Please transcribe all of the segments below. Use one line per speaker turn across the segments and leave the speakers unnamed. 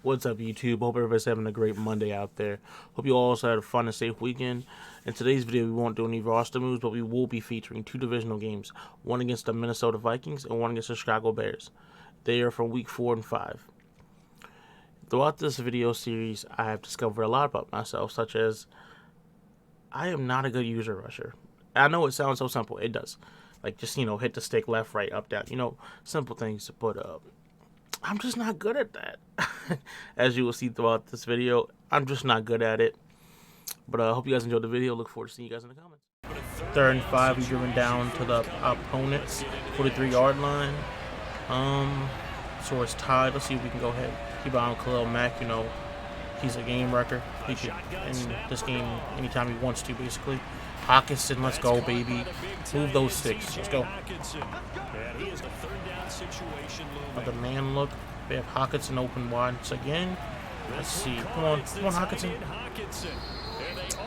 What's up, YouTube? Hope everybody's having a great Monday out there. Hope you all also had a fun and safe weekend. In today's video, we won't do any roster moves, but we will be featuring two divisional games, one against the Minnesota Vikings and one against the Chicago Bears. They are from week 4 and 5. Throughout this video series, I have discovered a lot about myself, such as I am not a good user rusher. I know it sounds so simple. It does. Like, just, hit the stick left, right, up, down. Simple things. But I'm just not good at that. As you will see throughout this video, I'm just not good at it. But I hope you guys enjoyed the video. Look forward to seeing you guys in the comments. 3rd and 5, we've driven down to the opponent's 43-yard line. So it's tied. Let's see if we can go ahead. Keep an eye on Khalil Mack. He's a game wrecker. He can end this game anytime he wants to, basically. Hawkinson, let's go, baby. Move those sticks. Let's go. Another man look. We have Hawkinson open wide once again. Let's see. Come on, Hawkinson.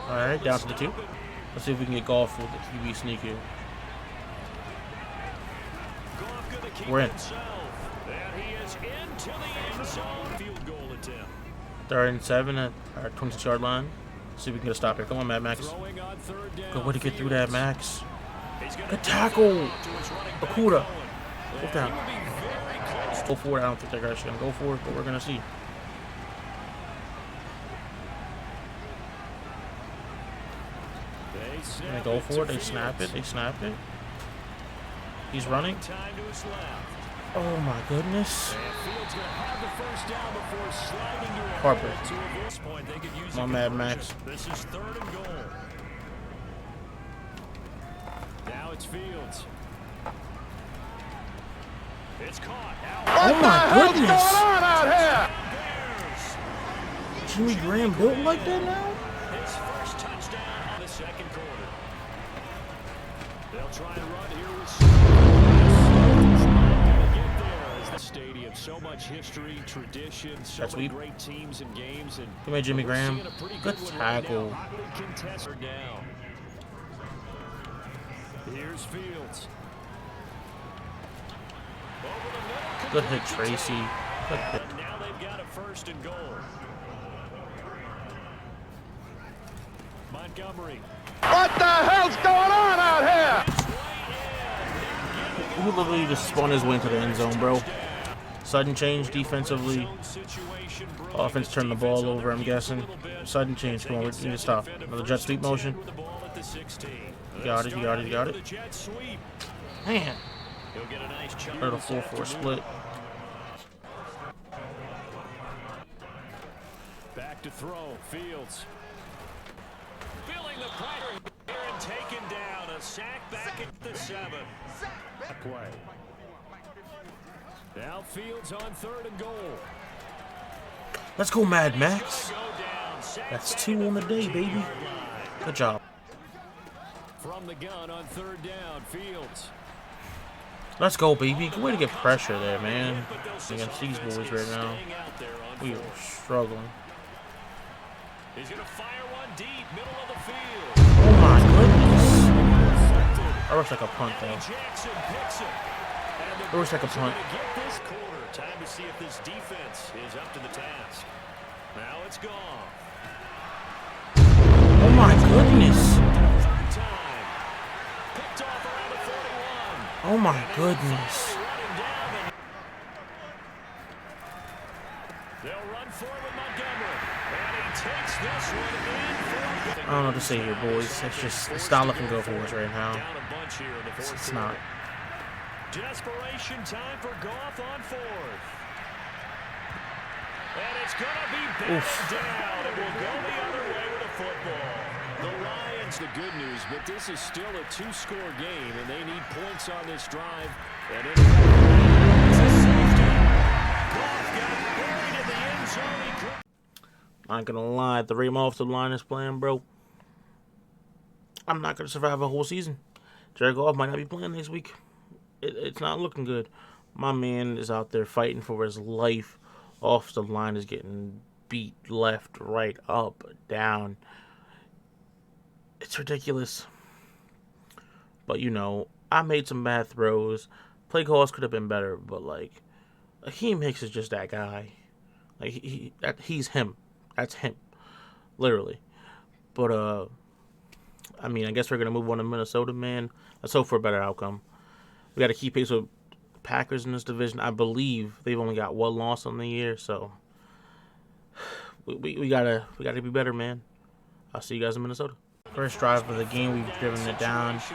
All right, down to the 2. Let's see if we can get golf with the QB sneak here. We're in. 3rd and 7 at our 26-yard line. See if we can get a stop here. Come on, Max. Good way to get through that, Max. Good tackle. Okuda. Go down. Go for it. I don't think they're actually going to go for it, but we're going to see. They go for it. They snap it. He's running. Oh my goodness. Harper. Come on, Mad Max.
This is 3rd and goal. Now it's Fields. It's caught.
Oh my goodness. Jimmy Graham built like that now?
His first touchdown in the 2nd quarter. They'll try and run here with stadium. So much history, tradition, so many great teams and games. And
come here, Jimmy Graham. Good tackle.
Here's Fields.
Good hit, Tracy. Good hit.
Now they've got a 1st and goal. Montgomery.
What the hell's going on out here?
He literally just spun his way into the end zone, bro. Sudden change defensively. Offense turned the ball over, I'm guessing. Sudden change. Come on, we need to stop. Another jet sweep motion. You got it. Man. Heard a 4-4 split.
Back to throw. Fields. Filling the pressure and taken down. A sack back at the 7. Play. Now Fields on 3rd and goal.
Let's go, Mad Max. That's 2 on the day, baby. Good job.
From the gun on 3rd down, Fields.
Let's go, baby. Good way to get pressure there, man. Against these boys right now. We are struggling.
He's going to fire one deep, middle of the field.
Oh my goodness. That looks like a punt, though. It looks like a punt.
Time to see if this defense is up to the task. Now it's gone.
Oh my goodness.
3rd time. Picked off around the 41.
Oh my goodness.
They'll run forward Montgomery. And he takes this one in.
I don't know what to say here, boys. It's not looking good for us right now. It's not.
Desperation time for Goff on 4th. And it's going to be batted down. It will go the other way with a football. The Lions, the good news, but this is still a 2-score game, and they need points on this drive. And it's a safety. Goff got buried in the end zone.
Not gonna lie, the Ram offensive line is playing, bro. I'm not gonna survive a whole season. Jared Goff might not be playing next week. It's not looking good. My man is out there fighting for his life. Off the line is getting beat left, right, up, down. It's ridiculous. But, I made some bad throws. Play calls could have been better, but, Akeem Hicks is just that guy. Like he's him. That's him, literally. But I mean, I guess we're gonna move on to Minnesota, man. Let's hope for a better outcome. We got to keep pace with Packers in this division. I believe they've only got one loss on the year, so we gotta be better, man. I'll see you guys in Minnesota. First drive of the game, we've driven it down to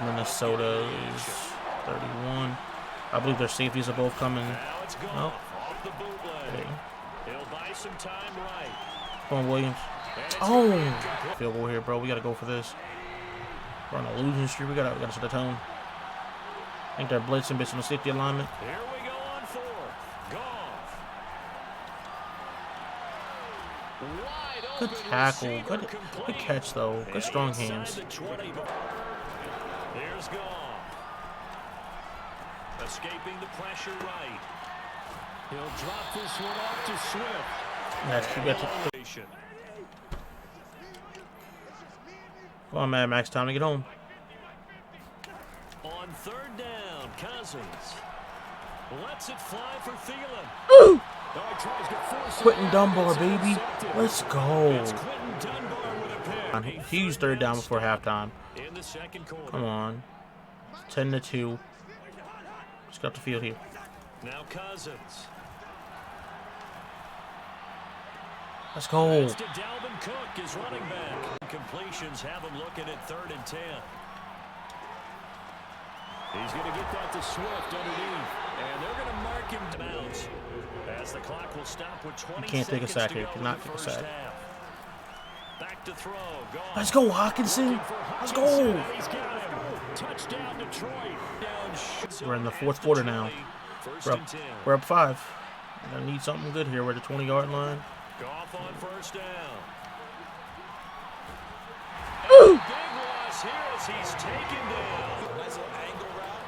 Minnesota's 31. I believe their safeties are both coming. Oh, okay. Come on, Williams. Oh, field goal here, bro. We gotta go for this. We're on a losing streak. We gotta set the tone. I think they're blitzing based on the safety alignment.
Here we go on 4. Goff.
Good tackle. Good catch, though. Good strong hands.
Here's Goff. Escaping the pressure right. He'll drop this one off to Swift.
Yeah, keep that. Come on, man. Max, time to get home.
On 3rd down, Cousins lets it fly for Thielen.
Ooh! Quentin Dunbar, baby. Let's go. Huge 3rd down before halftime.
In the second quarter.
Come on. 10-2. Just got the field here.
Now Cousins.
Let's go.
Dalvin Cook is running back. Completions have him looking at 3rd and 10. He's going to get that to Swift underneath, and they're going to mark him bounds as the clock will stop with 20
Can't take a
seconds
sack
to
here.
go
Cannot
in the
take a
first
sack.
half. Back to throw. Goff.
Let's go, Hawkinson. Let's go.
He's got him. Touchdown Detroit.
We're in the 4th quarter now. We're up 5. We're gonna need something good here. We're at the 20-yard line.
Goff on 1st down.
Ooh!
Big loss here as he's taken down.
Nice little angle route.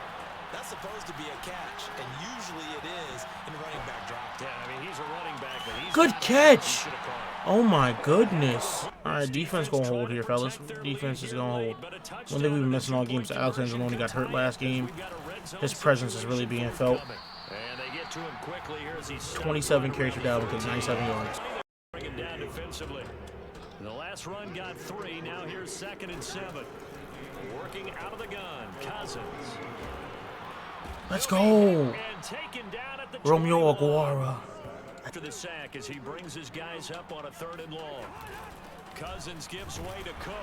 That's supposed to be a catch, and usually it is in running back drop.
Yeah, I mean, he's a running back, but he's
Good
not
catch.
a
Oh my goodness. All right, defense gonna hold here, fellas. Defense is gonna hold. One thing we've been missing all games. Alex Anzalone got hurt last game. His presence is really being felt.
And they get to him quickly here as he's
27 carries for Dalvin Cook, 97 yards.
bring him down defensively. The last run got 3. Now here's 2nd and 7. Working out of the gun, Cousins.
Let's go.
And taken down at the
Romeo
21.
Aguara.
After the sack as he brings his guys up on a 3rd and long. Cousins gives way to Cook,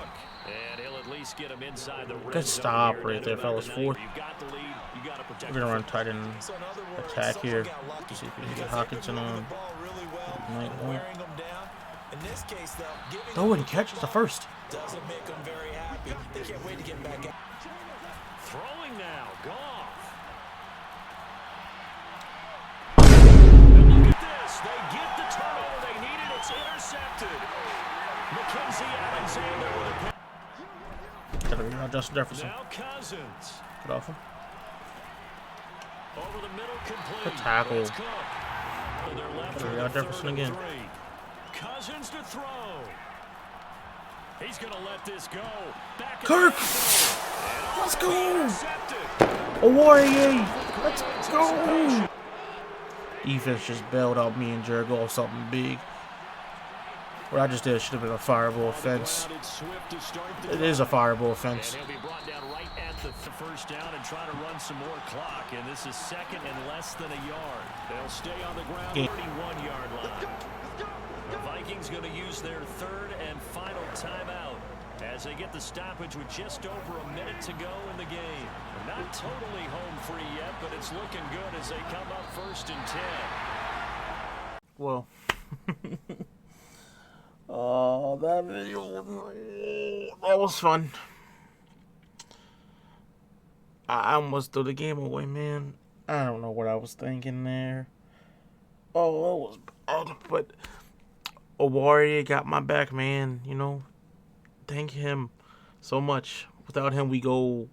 and he'll at least get him inside the red
Good
zone
stop
here.
right there, fellas. 4th.
You've got the lead. You got to protect.
We're gonna run tight end attack here. See if we can get Hawkinson on.
In this case, though, giving
Throw and catch is the first.
doesn't make them very happy. They can't wait to get back out.
Throwing now, Goff. And look at this. They get the turnover they needed. It's intercepted. Mackenzie Alexander with a
Gotta be Justin Jefferson.
now Cousins.
Get off him.
Over the middle, complete.
Good tackle.
It's Cook. To their left
Gotta
on
be
the
Jefferson
3rd and
again.
3. Cousins to throw. He's going to let this go. Back
Kirk! Let's go! A warrior! Let's go! Defense just bailed out me and Jared Goff something big. What I just did should have been a fireable offense. It is a fireable offense.
And he'll be brought down right at the first down and try to run some more clock. And this is 2nd and less than a yard. They'll stay on the ground, 31-yard line. The Vikings going to use their 3rd and final timeout as they get the stoppage with just over a minute to go in the game. Not totally home free yet, but it's looking good as they come up 1st and 10.
Well. Oh, that was fun. I almost threw the game away, man. I don't know what I was thinking there. Oh, it was bad, but a warrior got my back, man. You know, thank him so much. Without him, we go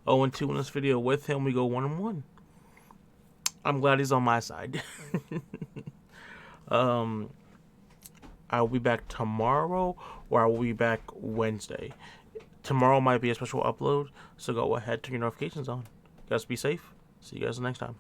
0-2 in this video. With him, we go 1-1. I'm glad he's on my side. I will be back tomorrow, or I will be back Wednesday. Tomorrow might be a special upload, so go ahead, turn your notifications on. You guys be safe. See you guys next time.